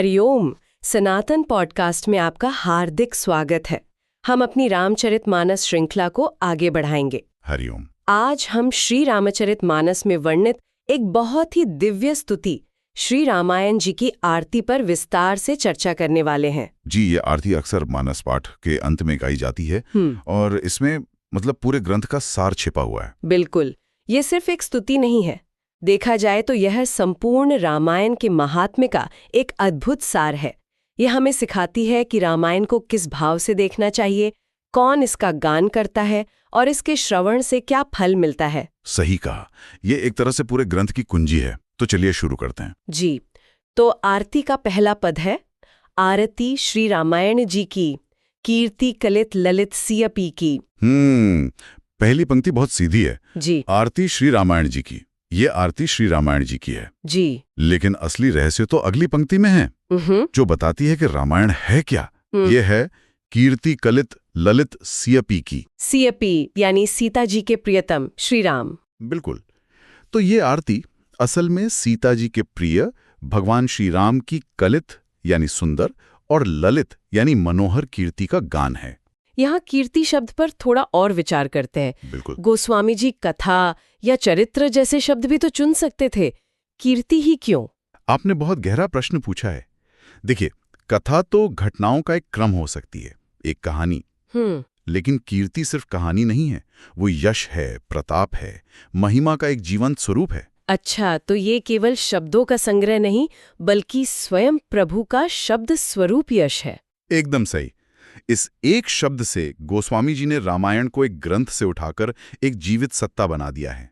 हरिओम। सनातन podcast में आपका हार्दिक स्वागत है। हम अपनी रामचरितमानस श्रृंखला को आगे बढ़ाएंगे। हरिओम। आज हम श्री रामचरितमानस में वर्णित एक बहुत ही दिव्य स्तुति श्री रामायण जी की आरती पर विस्तार से चर्चा करने वाले हैं। जी, ये आरती अक्सर मानस पाठ के अंत में गाई जाती है और इसमें पूरे ग्रंथ का सार छिपा हुआ है। बिल्कुल, ये सिर्फ एक स्तुति नहीं है। देखा जाए तो यह संपूर्ण रामायण के महात्म्य का एक अद्भुत सार है। यह हमें सिखाती है कि रामायण को किस भाव से देखना चाहिए, कौन इसका गान करता है और इसके श्रवण से क्या फल मिलता है। सही कहा, ये एक तरह से पूरे ग्रंथ की कुंजी है। तो चलिए शुरू करते हैं। जी, तो आरती का पहला पद है, आरती श्री रामायण जी की, कीर्ति कलित ललित सियपी की। पहली पंक्ति बहुत सीधी है। जी, आरती श्री रामायण जी की। ये आरती श्री रामायण जी की है जी। लेकिन असली रहस्य तो अगली पंक्ति में है, जो बताती है कि रामायण है क्या। ये है कीर्ति कलित ललित सियपी की। सियपी यानी सीता जी के प्रियतम श्री राम। बिल्कुल। तो ये आरती असल में सीता जी के प्रिय भगवान श्री राम की कलित यानी सुंदर और ललित यानी मनोहर कीर्ति का गान है। यहाँ कीर्ति शब्द पर थोड़ा और विचार करते हैं। बिल्कुल। गोस्वामी जी कथा या चरित्र जैसे शब्द भी तो चुन सकते थे, कीर्ति ही क्यों? आपने बहुत गहरा प्रश्न पूछा है। देखिए, कथा तो घटनाओं का एक क्रम हो सकती है, एक कहानी। लेकिन कीर्ति सिर्फ कहानी नहीं है, वो यश है, प्रताप है, महिमा का एक जीवंत स्वरूप है। अच्छा, तो ये केवल शब्दों का संग्रह नहीं बल्कि स्वयं प्रभु का शब्द स्वरूप यश है। एकदम सही। इस एक शब्द से गोस्वामी जी ने रामायण को एक ग्रंथ से उठाकर एक जीवित सत्ता बना दिया है।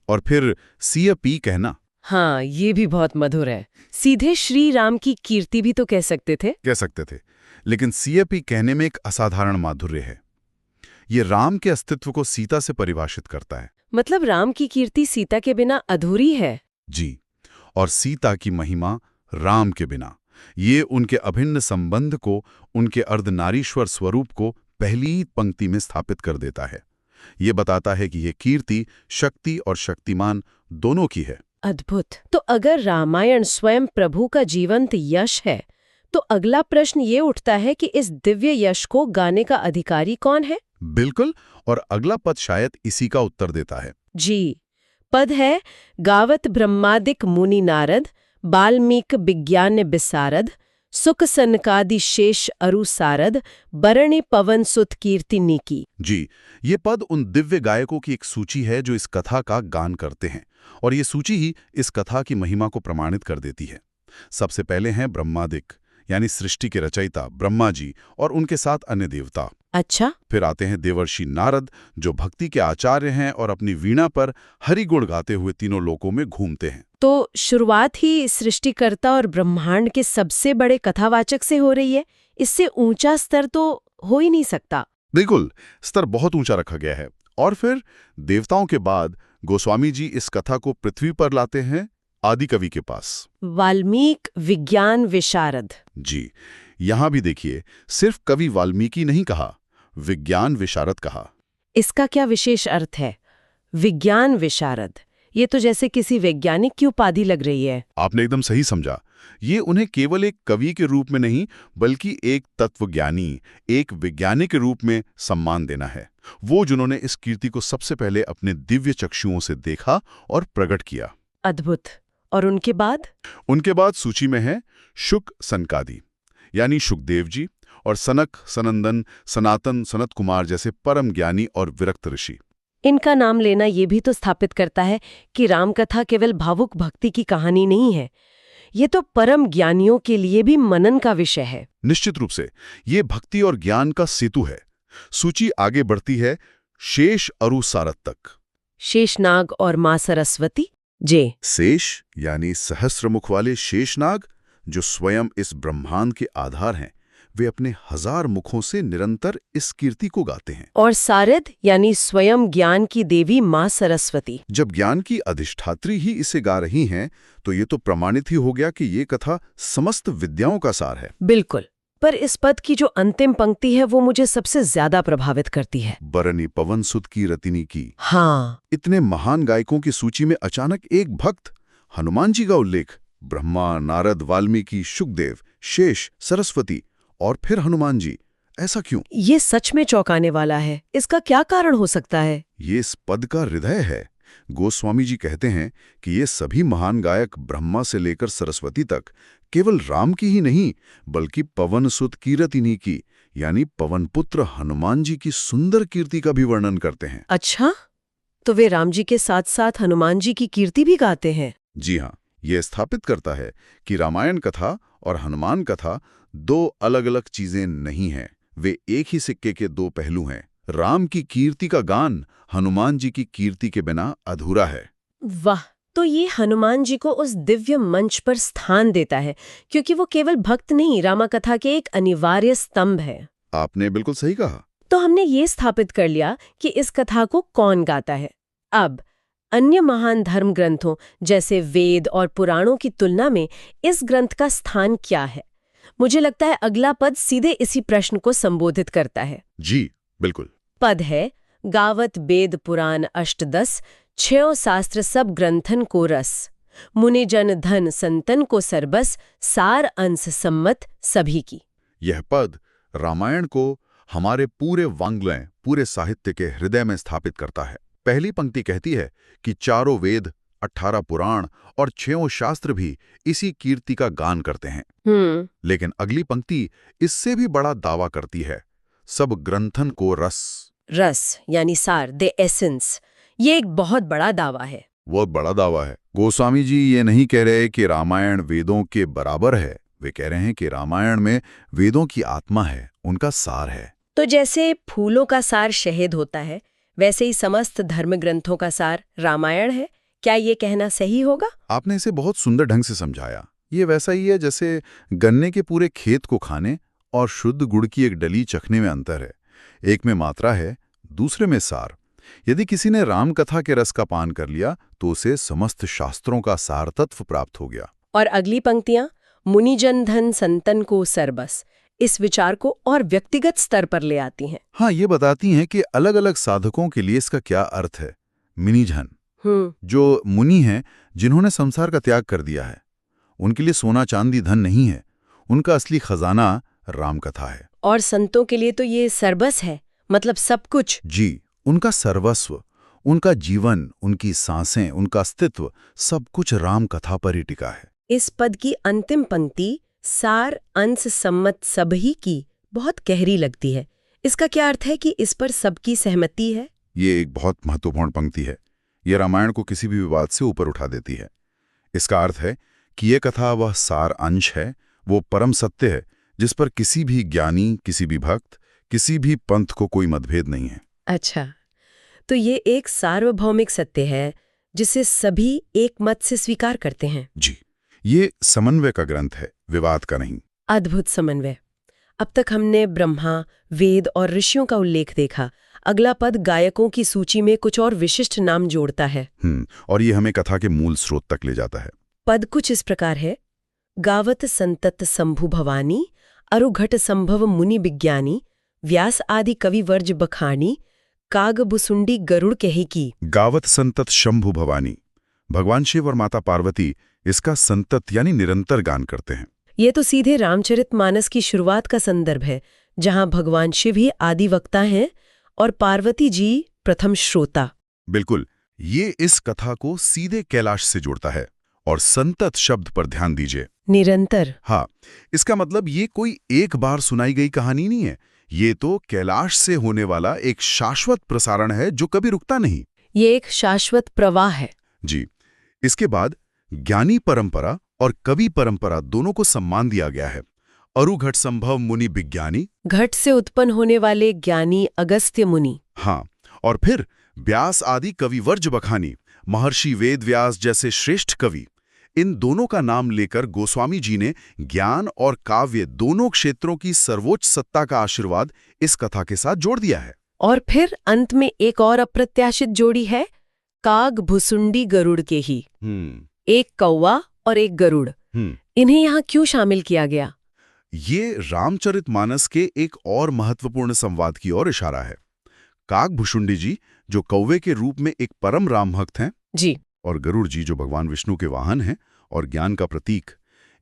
और फिर सियपी कहना। हाँ, ये भी बहुत मधुर है। सीधे श्री राम की कीर्ति भी तो कह सकते थे। लेकिन सियपी कहने में एक असाधारण माधुर्य है। ये राम के अस्तित्व को सीता से परिभाषित करता है। मतलब राम की कीर्ति सीता के बिना अधूरी है। जी, और सीता की महिमा राम के बिना। ये उनके अभिन्न संबंध को, उनके अर्धनारीश्वर स्वरूप को पहली पंक्ति में स्थापित कर देता है। ये बताता है कि ये कीर्ति शक्ति और शक्तिमान दोनों की है। अद्भुत। तो अगर रामायण स्वयं प्रभु का जीवंत यश है, तो अगला प्रश्न ये उठता है कि इस दिव्य यश को गाने का अधिकारी कौन है? बिल्कुल, और अगला पद शायद इसी का उत्तर देता है। जी, पद है, गावत ब्रह्मादिक मुनि नारद, बाल्मीक विज्ञान बिसारद, सुख सनकादि शेष अरु सारद, बरणे पवन सुत कीर्तिनी की। जी, ये पद उन दिव्य गायकों की एक सूची है जो इस कथा का गान करते हैं, और ये सूची ही इस कथा की महिमा को प्रमाणित कर देती है। सबसे पहले हैं ब्रह्मादिक यानी सृष्टि के रचयिता ब्रह्मा जी और उनके साथ अन्य देवता। अच्छा। फिर आते हैं देवर्षि नारद जो भक्ति के आचार्य हैं और अपनी वीणा पर हरि गुण गाते हुए तीनों लोकों में घूमते हैं। तो शुरुआत ही सृष्टिकर्ता और ब्रह्मांड के सबसे बड़े कथावाचक से हो रही है। इससे ऊंचा स्तर तो हो ही नहीं सकता। बिल्कुल, स्तर बहुत ऊंचा रखा गया है। और फिर देवताओं के बाद गोस्वामी जी इस कथा को पृथ्वी पर लाते हैं आदि कवि के पास, वाल्मीकि विज्ञान विशारद। जी, यहां भी देखिए, सिर्फ कवि वाल्मीकि नहीं कहा, विज्ञान विशारद कहा। इसका क्या विशेष अर्थ है? विज्ञान विशारद, ये तो जैसे किसी वैज्ञानिक की उपाधि लग रही है। आपने एकदम सही समझा। ये उन्हें केवल एक कवि के रूप में नहीं बल्कि एक तत्वज्ञानी, एक वैज्ञानिक के रूप में सम्मान देना है। वो जिन्होंने इस कीर्ति को सबसे पहले अपने दिव्य चक्षुओं से देखा और प्रकट किया। अद्भुत। और उनके बाद सूची में है शुक सनकादि यानी शुकदेव जी और सनक, सनंदन, सनातन, सनत कुमार जैसे परम ज्ञानी और विरक्त ऋषि। इनका नाम लेना ये भी तो स्थापित करता है कि रामकथा केवल भावुक भक्ति की कहानी नहीं है, ये तो परम ज्ञानियों के लिए भी मनन का विषय है। निश्चित रूप से ये भक्ति और ज्ञान का सेतु है। सूची आगे बढ़ती है शेष अरु सारद तक। शेषनाग और मां सरस्वती। जे शेष यानी सहस्रमुख वाले शेषनाग जो स्वयं इस ब्रह्मांड के आधार हैं, वे अपने 1000 मुखों से निरंतर इस कीर्ति को गाते हैं। और सारद यानी स्वयं ज्ञान की देवी मां सरस्वती। जब ज्ञान की अधिष्ठात्री ही इसे गा रही हैं, तो ये तो प्रमाणित ही हो गया कि ये कथा समस्त विद्याओं का सार है। बिल्कुल। पर इस पद की जो अंतिम पंक्ति है वो मुझे सबसे ज्यादा प्रभावित करती है। बरनी पवन सुत की रतिनी की। हाँ, इतने महान गायकों की सूची में अचानक एक भक्त हनुमान जी का उल्लेख। ब्रह्मा, नारद, वाल्मीकि, शुकदेव, शेष, सरस्वती और फिर हनुमान जी। ऐसा क्यों? ये सच में चौंकाने वाला है। इसका क्या कारण हो सकता है? ये इस पद का हृदय है। गोस्वामी जी कहते हैं कि ये सभी महान गायक ब्रह्मा से लेकर सरस्वती तक केवल राम की ही नहीं बल्कि पवन सुत कीरतिनी की यानी पवन पुत्र हनुमान जी की सुंदर कीर्ति का भी वर्णन करते हैं। अच्छा, तो वे राम जी के साथ साथ हनुमान जी की कीर्ति भी गाते हैं? जी हाँ, ये स्थापित करता है कि रामायण कथा और हनुमान कथा दो अलग अलग चीजें नहीं हैं। वे एक ही सिक्के के दो पहलू हैं। राम की कीर्ति का गान हनुमान जी की कीर्ति के बिना अधूरा है। वाह, तो ये हनुमान जी को उस दिव्य मंच पर स्थान देता है, क्योंकि वो केवल भक्त नहीं, रामा कथा के एक अनिवार्य स्तंभ है। आपने बिल्कुल सही कहा। तो हमने ये स्थापित कर लिया कि इस कथा को कौन गाता है। अब अन्य महान धर्म ग्रंथों जैसे वेद और पुराणों की तुलना में इस ग्रंथ का स्थान क्या है? मुझे लगता है अगला पद सीधे इसी प्रश्न को संबोधित करता है। जी बिल्कुल। पद है, गावत वेद पुराण अष्टदश, 6 शास्त्र सब ग्रंथन को रस, मुनि जन धन संतन को सरबस, सार अंश सम्मत सभी की। यह पद रामायण को हमारे पूरे वाङ्मय, पूरे साहित्य के हृदय में स्थापित करता है। पहली पंक्ति कहती है कि चारों वेद, 18 पुराण और 6 शास्त्र भी इसी कीर्ति का गान करते हैं। लेकिन अगली पंक्ति इससे भी बड़ा दावा करती है, सब ग्रंथन को रस। रस यानी सार, द एसेंस। ये एक बहुत बड़ा दावा है। बहुत बड़ा दावा है। गोस्वामी जी ये नहीं कह रहे कि रामायण वेदों के बराबर है, वे कह रहे हैं कि रामायण में वेदों की आत्मा है, उनका सार है। तो जैसे फूलों का सार शहद होता है, वैसे ही समस्त धर्म ग्रंथों का सार रामायण है। क्या ये कहना सही होगा? आपने इसे बहुत सुंदर ढंग से समझाया। ये वैसा ही है जैसे गन्ने के पूरे खेत को खाने और शुद्ध गुड़ की एक डली चखने में अंतर है। एक में मात्रा है, दूसरे में सार। यदि किसी ने राम कथा के रस का पान कर लिया तो उसे समस्त शास्त्रों का सार तत्व प्राप्त हो गया। और अगली पंक्तियां, मुनिजन धन संतन को सरबस, इस विचार को और व्यक्तिगत स्तर पर ले आती हैं। हाँ, ये बताती हैं कि अलग अलग साधकों के लिए इसका क्या अर्थ है। मुनिजन जो मुनि हैं, जिन्होंने संसार का त्याग कर दिया है, उनके लिए सोना चांदी धन नहीं है, उनका असली खजाना राम कथा है। और संतों के लिए तो ये सरबस है, मतलब सब कुछ। जी, उनका सर्वस्व, उनका जीवन, उनकी सांसें, उनका अस्तित्व, सब कुछ राम कथा पर ही टिका है। इस पद की अंतिम पंक्ति, सार अंश सम्मत सभी की, बहुत गहरी लगती है। इसका क्या अर्थ है कि इस पर सबकी सहमति है? ये एक बहुत महत्वपूर्ण पंक्ति है। ये रामायण को किसी भी विवाद से ऊपर उठा देती है। इसका अर्थ है कि ये कथा वह सार अंश है, वो परम सत्य है जिस पर किसी भी ज्ञानी, किसी भी भक्त, किसी भी पंथ को कोई मतभेद नहीं है। अच्छा, तो ये एक सार्वभौमिक सत्य है जिसे सभी एक मत से स्वीकार करते हैं। जी, ये समन्वय का ग्रंथ है, विवाद का नहीं। अद्भुत समन्वय। अब तक हमने ब्रह्मा, वेद और ऋषियों का उल्लेख देखा। अगला पद गायकों की सूची में कुछ और विशिष्ट नाम जोड़ता है। और ये हमें कथा के मूल स्रोत तक ले जाता है। पद कुछ इस प्रकार है, गावत संतत शंभु भवानी, अरुघट संभव मुनि विज्ञानी, व्यास आदि कवि वर्ज बखानी, काग बुसुंडी गरुड़ कही की। गावत संतत शंभु भवानी, भगवान शिव और माता पार्वती इसका संतत यानी निरंतर गान करते हैं। ये तो सीधे रामचरितमानस की शुरुआत का संदर्भ है, जहां भगवान शिव ही आदि वक्ता हैं और पार्वती जी प्रथम श्रोता। बिल्कुल, ये इस कथा को सीधे कैलाश से जोड़ता है। और संतत शब्द पर ध्यान दीजिए, निरंतर। हाँ, इसका मतलब ये कोई एक बार सुनाई गई कहानी नहीं है। ये तो कैलाश से होने वाला एक शाश्वत प्रसारण है जो कभी रुकता नहीं। ये एक शाश्वत प्रवाह है। जी, इसके बाद ज्ञानी परंपरा और कवि परंपरा दोनों को सम्मान दिया गया है। अरुघट संभव मुनि विज्ञानी, घट से उत्पन्न होने वाले ज्ञानी अगस्त्य मुनि। हाँ, और फिर व्यास आदि कवि वर्ज बखानी, महर्षि वेद व्यास जैसे श्रेष्ठ कवि। इन दोनों का नाम लेकर गोस्वामी जी ने ज्ञान और काव्य दोनों क्षेत्रों की सर्वोच्च सत्ता का आशीर्वाद इस कथा के साथ जोड़ दिया है। और फिर अंत में एक और अप्रत्याशित जोड़ी है, काग भुसुंडी गरुड़ के ही। एक कौवा और एक गरुड़। इन्हें यहाँ क्यों शामिल किया गया? ये रामचरितमानस के एक और महत्वपूर्ण संवाद की ओर इशारा है। काग भुसुंडी जी जो कौवे के रूप में एक परम राम भक्त हैं जी, और गरुड़ जी जो भगवान विष्णु के वाहन हैं, और ज्ञान का प्रतीक,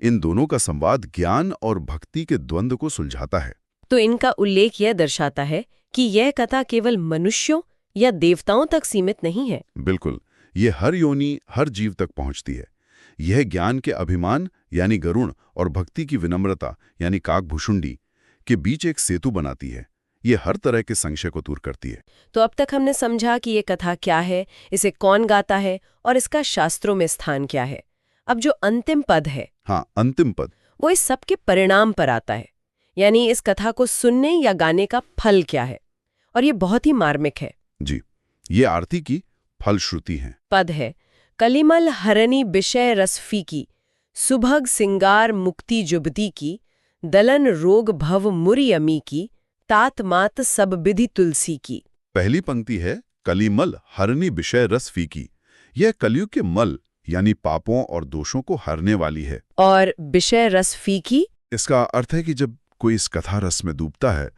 इन दोनों का संवाद ज्ञान और भक्ति के द्वंद्व को सुलझाता है। तो इनका उल्लेख यह दर्शाता है कि यह कथा केवल मनुष्यों या देवताओं तक सीमित नहीं है। बिल्कुल, ये हर योनि, हर जीव तक पहुंचती है। यह ज्ञान के अभिमान यानी गरुण और भक्ति की विनम्रता यानी काकभूषुंडी के बीच एक सेतु बनाती है। ये हर तरह के संशय को दूर करती है। तो अब तक हमने समझा कि ये कथा क्या है, इसे कौन गाता है और इसका शास्त्रों में स्थान क्या है। अब जो अंतिम पद है, हाँ, अंतिम पद, वो इस सब के परिणाम पर आता है, यानी इस कथा को सुनने या गाने का फल क्या है। और ये बहुत ही मार्मिक है। जी, ये आरती की फलश्रुति है। पद है, कलिमल हरनी विषय रसफी की, सुभग सिंगार मुक्ति जुबती की, दलन रोग भव मुरि अमी की, तात मात सब विधि तुलसी की। पहली पंक्ति है कलिमल हरनी विषय रस फीकी। यह कलयुग के मल यानी पापों और दोषों को हरने वाली है। और विषय रस फीकी, इसका अर्थ है कि जब कोई इस कथा रस में डूबता है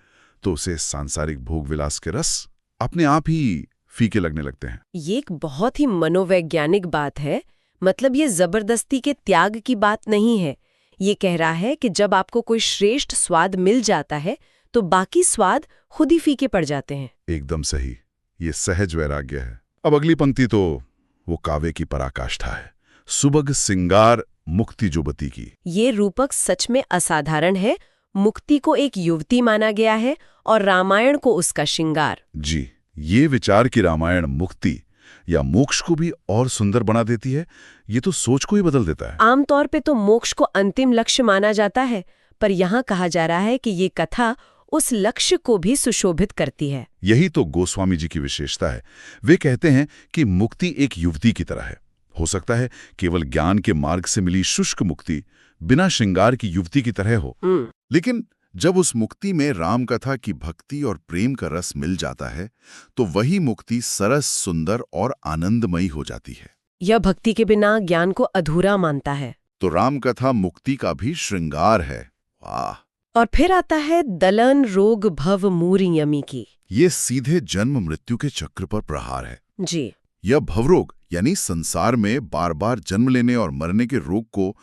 तो उसे सांसारिक भोग विलास के रस अपने आप ही फीके लगने लगते हैं। ये एक बहुत ही मनोवैज्ञानिक बात है। मतलब ये जबरदस्ती के त्याग की बात नहीं है। ये कह रहा है कि जब आपको कोई श्रेष्ठ स्वाद मिल जाता है तो बाकी स्वाद खुद ही फीके पड़ जाते हैं। एकदम सही, ये सहज वैराग्य है। अब अगली पंक्ति तो वो काव्य की पराकाष्ठा है, सुबग सिंगार मुक्ति जुबती की। ये रूपक सच में असाधारण है। मुक्ति को एक युवती माना गया है और रामायण को उसका श्रृंगार। जी, ये विचार कि रामायण मुक्ति या मोक्ष को भी और सुंदर बना देती है, ये तो सोच को ही बदल देता है। आमतौर पे तो मोक्ष को अंतिम लक्ष्य माना जाता है, पर यहाँ कहा जा रहा है कि ये कथा उस लक्ष्य को भी सुशोभित करती है। यही तो गोस्वामी जी की विशेषता है। वे कहते हैं कि मुक्ति एक युवती की तरह है। हो सकता है केवल ज्ञान के मार्ग से मिली शुष्क मुक्ति बिना श्रृंगार की युवती की तरह हो, लेकिन जब उस मुक्ति में राम कथा की भक्ति और प्रेम का रस मिल जाता है तो वही मुक्ति सरस, सुंदर और आनंदमयी हो जाती है। यह भक्ति के बिना ज्ञान को अधूरा मानता है। तो राम कथा मुक्ति का भी श्रृंगार है। वाह! और फिर आता है दलन रोग भव मूरि यमी की। ये सीधे जन्म मृत्यु के चक्र पर प्रहार है। जी, यह भवरोग यानी संसार में बार बार जन्म लेने और मरने के रोग को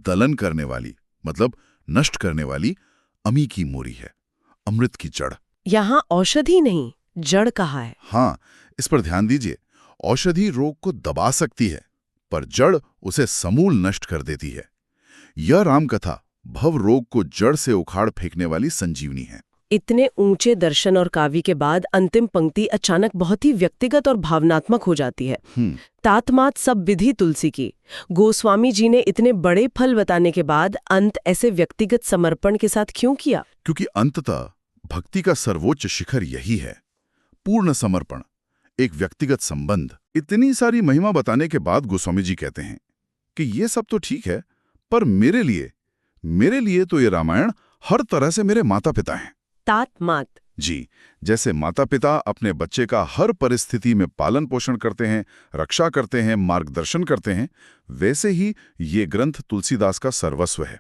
दलन करने वाली, मतलब नष्ट करने वाली अमी की मोरी है, अमृत की जड़। यहाँ औषधि नहीं, जड़ कहा है। हाँ, इस पर ध्यान दीजिए। औषधि रोग को दबा सकती है, पर जड़ उसे समूल नष्ट कर देती है। यह राम कथा भव रोग को जड़ से उखाड़ फेंकने वाली संजीवनी है। इतने ऊंचे दर्शन और काव्य के बाद अंतिम पंक्ति अचानक बहुत ही व्यक्तिगत और भावनात्मक हो जाती है। तातमात सब विधि तुलसी की। गोस्वामी जी ने इतने बड़े फल बताने के बाद अंत ऐसे व्यक्तिगत समर्पण के साथ क्यों किया? क्योंकि अंततः भक्ति का सर्वोच्च शिखर यही है, पूर्ण समर्पण, एक व्यक्तिगत संबंध। इतनी सारी महिमा बताने के बाद गोस्वामी जी कहते हैं कि ये सब तो ठीक है, पर मेरे लिए तो ये रामायण हर तरह से मेरे माता पिता हैं। तातमात, जी, जैसे माता पिता अपने बच्चे का हर परिस्थिति में पालन पोषण करते हैं, रक्षा करते हैं, मार्गदर्शन करते हैं, वैसे ही ये ग्रंथ तुलसीदास का सर्वस्व है।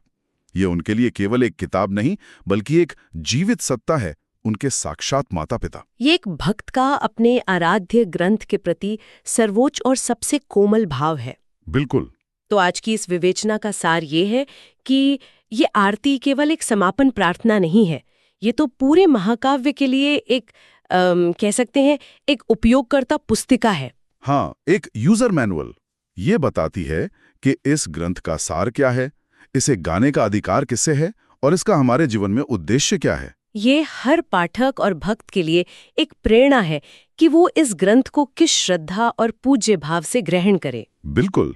ये उनके लिए केवल एक किताब नहीं, बल्कि एक जीवित सत्ता है, उनके साक्षात माता पिता। ये एक भक्त का अपने आराध्य ग्रंथ के प्रति सर्वोच्च और सबसे कोमल भाव है। बिल्कुल। तो आज की इस विवेचना का सार ये है कि ये आरती केवल एक समापन प्रार्थना नहीं है, ये तो पूरे महाकाव्य के लिए एक कह सकते हैं एक उपयोगकर्ता पुस्तिका है। हाँ, एक यूजर मैनुअल। ये बताती है कि इस ग्रंथ का सार क्या है, इसे गाने का अधिकार किससे है और इसका हमारे जीवन में उद्देश्य क्या है। ये हर पाठक और भक्त के लिए एक प्रेरणा है कि वो इस ग्रंथ को किस श्रद्धा और पूज्य भाव से ग्रहण करे। बिल्कुल,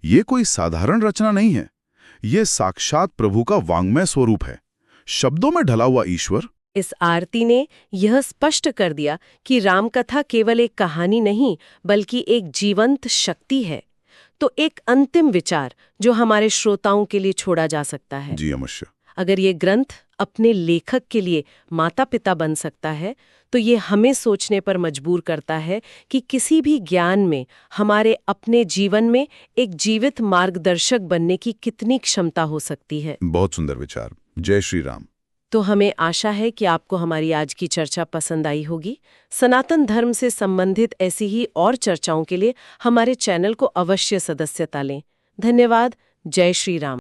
ये कोई साधारण रचना नहीं है, ये साक्षात प्रभु का वाङ्मय स्वरूप है, शब्दों में ढला हुआ ईश्वर। इस आरती ने यह स्पष्ट कर दिया कि रामकथा केवल एक कहानी नहीं, बल्कि एक जीवंत शक्ति है। तो एक अंतिम विचार जो हमारे श्रोताओं के लिए छोड़ा जा सकता है। जी अवश्य। अगर ये ग्रंथ अपने लेखक के लिए माता पिता बन सकता है, तो ये हमें सोचने पर मजबूर करता है कि किसी भी ज्ञान में हमारे अपने जीवन में एक जीवित मार्गदर्शक बनने की कितनी क्षमता हो सकती है। बहुत सुंदर विचार। जय श्री राम। तो हमें आशा है कि आपको हमारी आज की चर्चा पसंद आई होगी। सनातन धर्म से संबंधित ऐसी ही और चर्चाओं के लिए हमारे चैनल को अवश्य सदस्यता लें। धन्यवाद। जय श्री राम।